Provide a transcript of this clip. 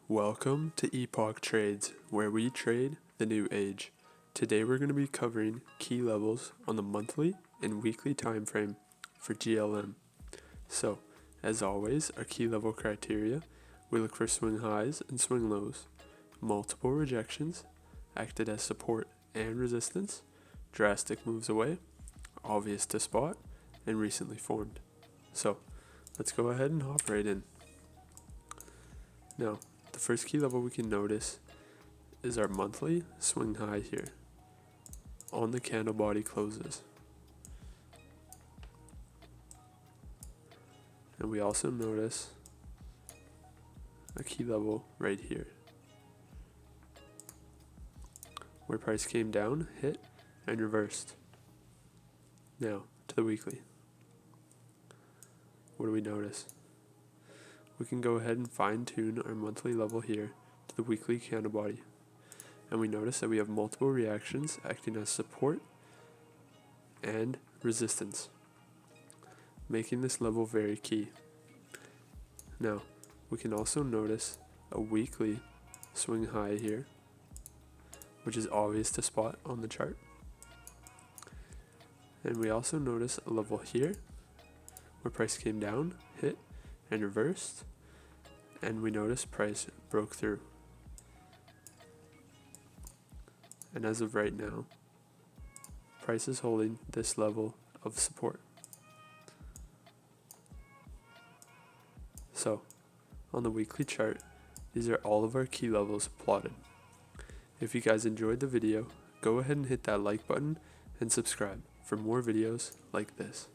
Welcome to Epoch Trades, where we trade the new age. Today we're going to be covering key levels on the monthly and weekly time frame for GLM. So, as always, our key level criteria, we look for swing highs and swing lows, multiple rejections, acted as support and resistance, drastic moves away, obvious to spot, and recently formed. So, let's go ahead and hop right in. Now, the first key level we can notice is our monthly swing high here on the candle body closes. And we also notice a key level right here where price came down, hit, and reversed. Now, to the weekly. What do we notice? We can go ahead and fine tune our monthly level here to the weekly candle body. And we notice that we have multiple reactions acting as support and resistance, making this level very key. Now, we can also notice a weekly swing high here, which is obvious to spot on the chart. And we also notice a level here where price came down, hit, and reversed, and we notice price broke through. And as of right now, price is holding this level of support. So, on the weekly chart, these are all of our key levels plotted. If you guys enjoyed the video, go ahead and hit that like button and subscribe for more videos like this.